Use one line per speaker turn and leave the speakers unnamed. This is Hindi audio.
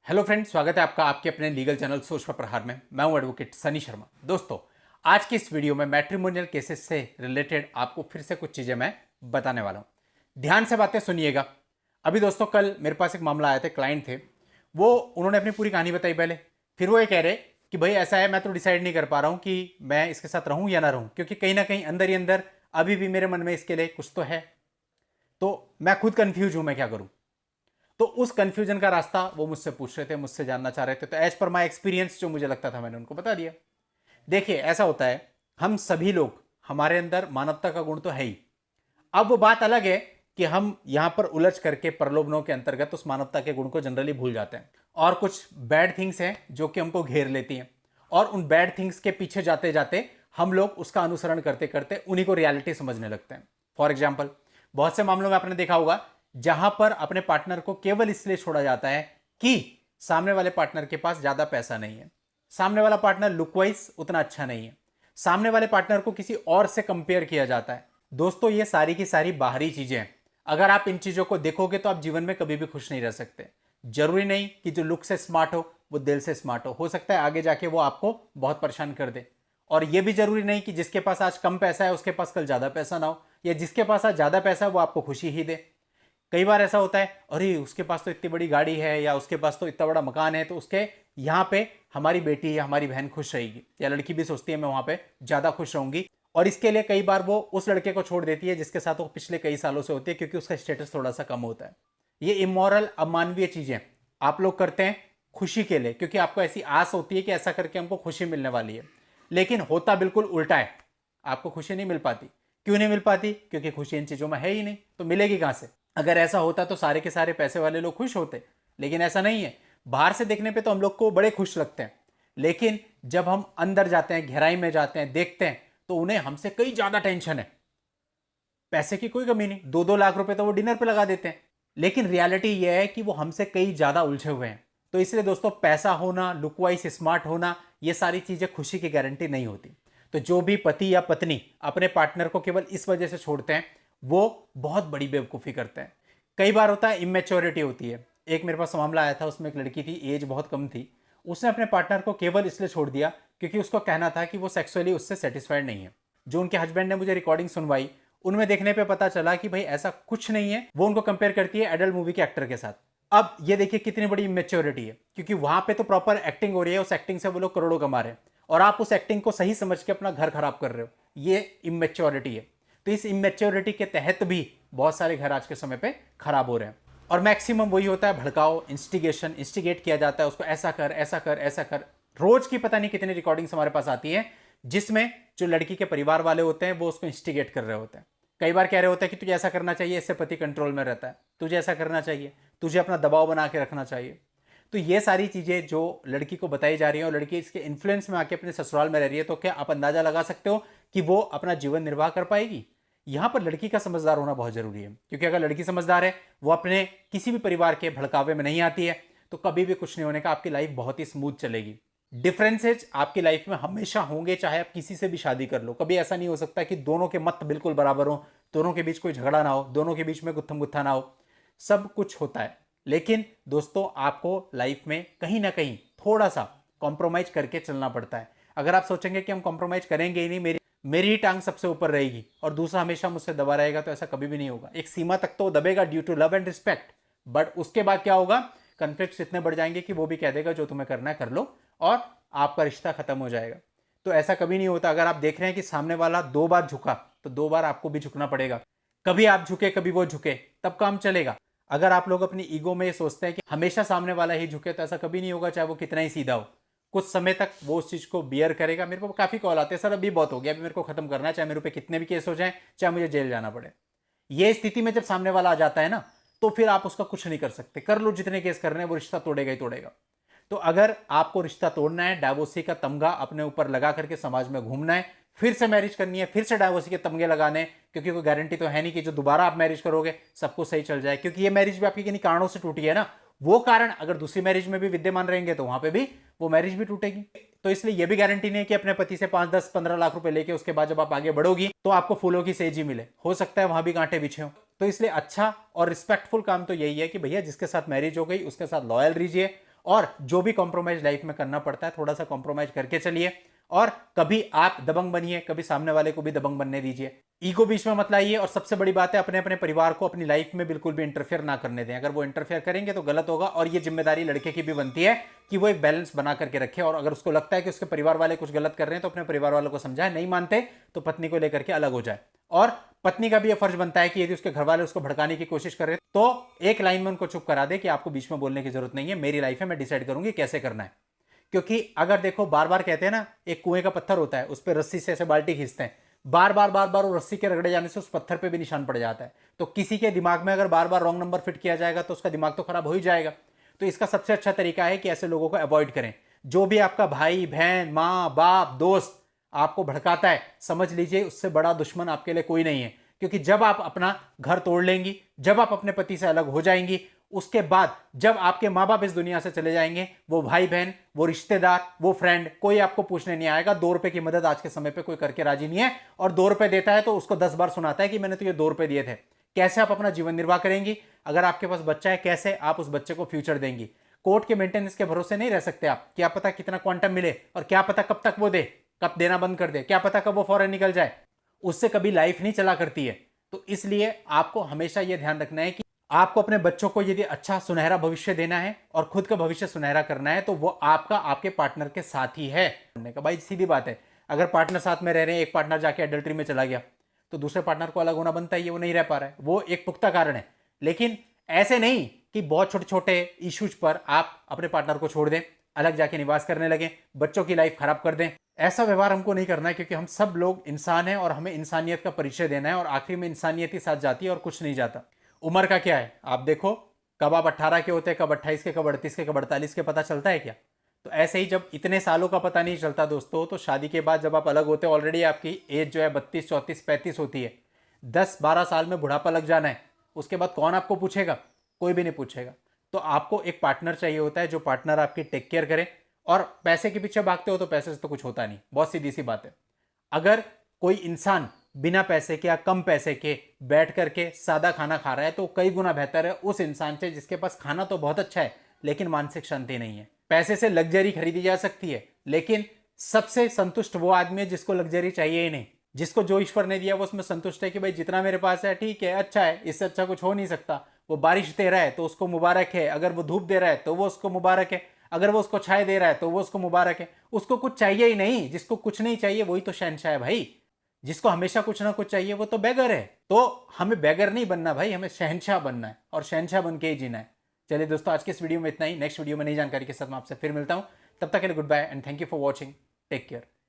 हेलो फ्रेंड्स, स्वागत है आपका आपके अपने लीगल चैनल सोच पर प्रहार में। मैं हूं एडवोकेट सनी शर्मा। दोस्तों, आज की इस वीडियो में मैट्रिमोनियल केसेस से रिलेटेड आपको फिर से कुछ चीजें मैं बताने वाला हूं। ध्यान से बातें सुनिएगा। अभी दोस्तों, कल मेरे पास एक मामला आया था, क्लाइंट थे वो। उन्होंने अपनी पूरी कहानी बताई पहले। फिर वो ये कह रहे कि भाई ऐसा है, मैं तो डिसाइड नहीं कर पा रहा हूं कि मैं इसके साथ रहूं या ना रहूं, क्योंकि कहीं ना कहीं अंदर ही अंदर अभी भी मेरे मन में इसके लिए कुछ तो है। तो मैं खुद कंफ्यूज हूं, मैं क्या करूं। तो उस कंफ्यूजन का रास्ता वो मुझसे पूछ रहे थे, मुझसे जानना चाह रहे थे। तो एज पर माई एक्सपीरियंस जो मुझे लगता था मैंने उनको बता दिया। देखिए, ऐसा होता है, हम सभी लोग, हमारे अंदर मानवता का गुण तो है ही। अब वो बात अलग है कि हम यहां पर उलझ करके प्रलोभनों के अंतर्गत उस मानवता के गुण को जनरली भूल जाते हैं, और कुछ बैड थिंग्स हैं जो कि हमको घेर लेती हैं, और उन बैड थिंग्स के पीछे जाते जाते हम लोग उसका अनुसरण करते करते उन्हीं को रियलिटी समझने लगते हैं। फॉर एग्जाम्पल, बहुत से मामलों में आपने देखा होगा जहां पर अपने पार्टनर को केवल इसलिए छोड़ा जाता है कि सामने वाले पार्टनर के पास ज्यादा पैसा नहीं है, सामने वाला पार्टनर लुक वाइज उतना अच्छा नहीं है, सामने वाले पार्टनर को किसी और से कंपेयर किया जाता है। दोस्तों, ये सारी की सारी बाहरी चीजें हैं। अगर आप इन चीजों को देखोगे तो आप जीवन में कभी भी खुश नहीं रह सकते। जरूरी नहीं कि जो लुक से स्मार्ट हो वो दिल से स्मार्ट हो सकता है आगे जाके वो आपको बहुत परेशान कर दे। और यह भी जरूरी नहीं कि जिसके पास आज कम पैसा है उसके पास कल ज्यादा पैसा ना हो, या जिसके पास आज ज्यादा पैसा है वो आपको खुशी ही दे। कई बार ऐसा होता है, अरे उसके पास तो इतनी बड़ी गाड़ी है, या उसके पास तो इतना बड़ा मकान है, तो उसके यहाँ पे हमारी बेटी या हमारी बहन खुश रहेगी, या लड़की भी सोचती है मैं वहां पे ज्यादा खुश रहूंगी। और इसके लिए कई बार वो उस लड़के को छोड़ देती है जिसके साथ वो पिछले कई सालों से होती है, क्योंकि उसका स्टेटस थोड़ा सा कम होता है। ये इमोरल, अमानवीय चीजें आप लोग करते हैं खुशी के लिए, क्योंकि आपको ऐसी आस होती है कि ऐसा करके हमको खुशी मिलने वाली है। लेकिन होता बिल्कुल उल्टा है, आपको खुशी नहीं मिल पाती। क्यों नहीं मिल पाती? क्योंकि खुशी इन चीजों में है ही नहीं, तो मिलेगी कहां से? अगर ऐसा होता तो सारे के सारे पैसे वाले लोग खुश होते, लेकिन ऐसा नहीं है। बाहर से देखने पे तो हम लोग को बड़े खुश लगते हैं, लेकिन जब हम अंदर जाते हैं, गहराई में जाते हैं, देखते हैं, तो उन्हें हमसे कई ज्यादा टेंशन है। पैसे की कोई कमी नहीं, 2-2 लाख रुपए तो वो डिनर पे लगा देते हैं, लेकिन रियलिटी ये है कि वो हमसे कई ज्यादा उलझे हुए हैं। तो इसलिए दोस्तों, पैसा होना, लुक वाइज स्मार्ट होना, ये सारी चीजें खुशी की गारंटी नहीं होती। तो जो भी पति या पत्नी अपने पार्टनर को केवल इस वजह से छोड़ते हैं, वो बहुत बड़ी बेवकूफ़ी करते हैं। कई बार होता है इमेच्योरिटी होती है। एक मेरे पास मामला आया था, उसमें एक लड़की थी, एज बहुत कम थी। उसने अपने पार्टनर को केवल इसलिए छोड़ दिया क्योंकि उसको कहना था कि वो सेक्सुअली उससे सेटिस्फाइड नहीं है। जो उनके हस्बैंड ने मुझे रिकॉर्डिंग सुनवाई, उनमें देखने पे पता चला कि भाई ऐसा कुछ नहीं है। वो उनको कंपेयर करती है एडल्ट मूवी के एक्टर के साथ। अब ये देखिए कितनी बड़ी इमेच्योरिटी है, क्योंकि वहां पे तो प्रॉपर एक्टिंग हो रही है, उस एक्टिंग से वो लोग करोड़ों कमा रहे हैं, और आप उस एक्टिंग को सही समझ के अपना घर खराब कर रहे हो। ये इमेच्योरिटी है। तो इस इमेच्योरिटी के तहत भी बहुत सारे घर आज के समय पे खराब हो रहे हैं। और मैक्सिमम वही होता है, भड़काओ, इंस्टिगेशन, इंस्टिगेट किया जाता है उसको, ऐसा कर, ऐसा कर, ऐसा कर। रोज की पता नहीं कितनी रिकॉर्डिंग्स हमारे पास आती है, जिसमें जो लड़की के परिवार वाले होते हैं वो उसको इंस्टिगेट कर रहे होते हैं। कई बार कह रहे होते हैं कि तुझे ऐसा करना चाहिए, इससे पति कंट्रोल में रहता है, तुझे ऐसा करना चाहिए, तुझे अपना दबाव बना के रखना चाहिए। तो ये सारी चीजें जो लड़की को बताई जा रही है, और लड़की इसके इन्फ्लुएंस में आके अपने ससुराल में रह रही है, तो क्या आप अंदाजा लगा सकते हो कि वो अपना जीवन निर्वाह कर पाएगी? यहां पर लड़की का समझदार होना बहुत जरूरी है, क्योंकि अगर लड़की समझदार है, वो अपने किसी भी परिवार के भड़कावे में नहीं आती है, तो कभी भी कुछ नहीं होने का, आपकी लाइफ बहुत ही स्मूथ चलेगी। डिफरेंसेज आपकी लाइफ में हमेशा होंगे, चाहे आप किसी से भी शादी कर लो। कभी ऐसा नहीं हो सकता कि दोनों के मत बिल्कुल बराबर हो, दोनों के बीच कोई झगड़ा ना हो, दोनों के बीच में गुत्थम गुत्था ना हो। सब कुछ होता है, लेकिन दोस्तों आपको लाइफ में कहीं ना कहीं थोड़ा सा कॉम्प्रोमाइज करके चलना पड़ता है। अगर आप सोचेंगे कि हम कॉम्प्रोमाइज करेंगे ही नहीं, मेरी ही टांग सबसे ऊपर रहेगी और दूसरा हमेशा मुझसे दबा रहेगा, तो ऐसा कभी भी नहीं होगा। एक सीमा तक तो दबेगा due to love and respect, but उसके बाद क्या होगा, कॉन्फ्लिक्ट्स इतने बढ़ जाएंगे कि वो भी कह देगा जो तुम्हें करना है कर लो, और आपका रिश्ता खत्म हो जाएगा। तो ऐसा कभी नहीं होता। अगर आप देख रहे हैं कि सामने वाला 2 बार झुका, तो 2 बार आपको भी झुकना पड़ेगा। कभी आप झुके, कभी वो झुके, तब काम चलेगा। अगर आप लोग अपनी ईगो में ये सोचते हैं कि हमेशा सामने वाला ही झुके, तो ऐसा कभी नहीं होगा, चाहे वो कितना ही सीधा हो। कुछ समय तक वो उस चीज को बियर करेगा। मेरे को काफी कॉल आते हैं, सर अभी बहुत हो गया, अभी मेरे को खत्म करना है, चाहे मेरे पे कितने भी केस हो जाए, चाहे मुझे जेल जाना पड़े। ये स्थिति में जब सामने वाला आ जाता है ना, तो फिर आप उसका कुछ नहीं कर सकते। कर लो जितने केस करने हैं, वो रिश्ता तोड़ेगा ही तोड़ेगा। तो अगर आपको रिश्ता तोड़ना है, डाइवोर्सी का तमगा अपने ऊपर लगा करके समाज में घूमना है, फिर से मैरिज करनी है, फिर से डाइवोर्सी के तमगे लगाने, क्योंकि कोई गारंटी तो है नहीं कि जो दोबारा आप मैरिज करोगे सब कुछ सही चल जाए, क्योंकि ये मैरिज भी आपकी किन्हीं कारणों से टूटी है ना। वो कारण अगर दूसरी मैरिज में भी विद्यमान रहेंगे, तो वहां पे भी वो मैरिज भी टूटेगी। तो इसलिए ये भी गारंटी नहीं है कि अपने पति से 5-10-15 लाख रुपए लेके उसके बाद जब आप आगे बढ़ोगी तो आपको फूलों की सेज ही मिले। हो सकता है वहां भी कांटे बिछे हो। तो इसलिए अच्छा और रिस्पेक्टफुल काम तो यही है कि भैया जिसके साथ मैरिज हो गई उसके साथ लॉयल रहिए, और जो भी कॉम्प्रोमाइज लाइफ में करना पड़ता है थोड़ा सा कॉम्प्रोमाइज करके चलिए, और कभी आप दबंग बनिए, कभी सामने वाले को भी दबंग बनने दीजिए। ईगो बीच में मत लाइए, और सबसे बड़ी बात है अपने अपने परिवार को अपनी लाइफ में बिल्कुल भी इंटरफेयर ना करने दें। अगर वो इंटरफेयर करेंगे तो गलत होगा, और ये जिम्मेदारी लड़के की भी बनती है कि वो एक बैलेंस बना करके रखे। और अगर उसको लगता है कि उसके परिवार वाले कुछ गलत कर रहे हैं तो अपने परिवार वालों को समझाए, नहीं मानते तो पत्नी को लेकर के अलग हो जाए। और पत्नी का भी यह फर्ज बनता है कि यदि उसके घर वाले उसको भड़काने की कोशिश कर रहे हैं तो एक लाइन में उनको चुप करा दे कि आपको बीच में बोलने की जरूरत नहीं है, मेरी लाइफ है, मैं डिसाइड करूंगी कैसे करना है। क्योंकि अगर देखो, बार बार कहते हैं ना, एक कुएं का पत्थर होता है, उस पर रस्सी से ऐसे बाल्टी खींचते हैं, बार बार बार बार वो रस्सी के रगड़े जाने से उस पत्थर पे भी निशान पड़ जाता है। तो किसी के दिमाग में अगर बार बार रॉन्ग नंबर फिट किया जाएगा तो उसका दिमाग तो खराब हो ही जाएगा। तो इसका सबसे अच्छा तरीका है कि ऐसे लोगों को अवॉइड करें। जो भी आपका भाई बहन माँ बाप दोस्त आपको भड़काता है, समझ लीजिए उससे बड़ा दुश्मन आपके लिए कोई नहीं है। क्योंकि जब आप अपना घर तोड़ लेंगी, जब आप अपने पति से अलग हो जाएंगी, उसके बाद जब आपके माँ बाप इस दुनिया से चले जाएंगे, वो भाई बहन, वो रिश्तेदार, वो फ्रेंड, कोई आपको पूछने नहीं आएगा। 2 रुपए की मदद आज के समय पे कोई करके राजी नहीं है, और 2 रुपए देता है तो उसको 10 बार सुनाता है कि मैंने तो ये 2 रुपए दिए थे। कैसे आप अपना जीवन निर्वाह करेंगी? अगर आपके पास बच्चा है, कैसे आप उस बच्चे को फ्यूचर देंगी? कोर्ट के मेंटेनेंस के भरोसे नहीं रह सकते आप। क्या पता कितना क्वांटम मिले, और क्या पता कब तक वो दे, कब देना बंद कर दे, क्या पता कब वो फौरन निकल जाए। उससे कभी लाइफ नहीं चला करती है। तो इसलिए आपको हमेशा यह ध्यान रखना है कि आपको अपने बच्चों को यदि अच्छा सुनहरा भविष्य देना है और खुद का भविष्य सुनहरा करना है तो वो आपका आपके पार्टनर के साथ ही है। भाई सीधी बात है, अगर पार्टनर साथ में रह रहे हैं, एक पार्टनर जाके एडल्ट्री में चला गया तो दूसरे पार्टनर को अलग होना बनता है, ये वो नहीं रह पा रहा है, वो एक पुख्ता कारण है। लेकिन ऐसे नहीं कि बहुत छोटे छोटे इश्यूज पर आप अपने पार्टनर को छोड़ दें, अलग जाके निवास करने लगे, बच्चों की लाइफ खराब कर दें। ऐसा व्यवहार हमको नहीं करना है, क्योंकि हम सब लोग इंसान हैं और हमें इंसानियत का परिचय देना है, और आखिर में इंसानियत ही साथ जाती है और कुछ नहीं जाता। उम्र का क्या है, आप देखो, कब आप 18 के होते हैं, कब 28 के, कब 38 के, कब 48 के, पता चलता है क्या? तो ऐसे ही जब इतने सालों का पता नहीं चलता दोस्तों, तो शादी के बाद जब आप अलग होते हो, ऑलरेडी आपकी एज जो है 32, 34, 35 होती है। 10-12 साल में बुढ़ापा लग जाना है, उसके बाद कौन आपको पूछेगा? कोई भी नहीं पूछेगा। तो आपको एक पार्टनर चाहिए होता है, जो पार्टनर आपकी टेक केयर करे। और पैसे के पीछे भागते हो तो पैसे से तो कुछ होता नहीं, बहुत सीधी सी बात है। अगर कोई इंसान बिना पैसे के या कम पैसे के बैठ करके सादा खाना खा रहा है तो कई गुना बेहतर है उस इंसान से जिसके पास खाना तो बहुत अच्छा है लेकिन मानसिक शांति नहीं है। पैसे से लग्जरी खरीदी जा सकती है, लेकिन सबसे संतुष्ट वो आदमी है जिसको लग्जरी चाहिए ही नहीं, जिसको जो ईश्वर ने दिया वो उसमें संतुष्ट है कि भाई जितना मेरे पास है ठीक है, अच्छा है, इससे अच्छा कुछ हो नहीं सकता। वो बारिश दे रहा है तो उसको मुबारक है, अगर वो धूप दे रहा है तो वो उसको मुबारक है, अगर वो उसको छाए दे रहा है तो वो उसको मुबारक है। उसको कुछ चाहिए ही नहीं। जिसको कुछ नहीं चाहिए वही तो शहंशाह है भाई। जिसको हमेशा कुछ ना कुछ चाहिए वो तो बेगर है। तो हमें बेगर नहीं बनना भाई, हमें शहंशाह बनना है, और शहंशाह बन के ही जीना है। चलिए दोस्तों, आज के इस वीडियो में इतना ही। नेक्स्ट वीडियो में नई जानकारी के साथ मैं आपसे फिर मिलता हूं। तब तक के लिए goodbye and thank you for watching. Take care.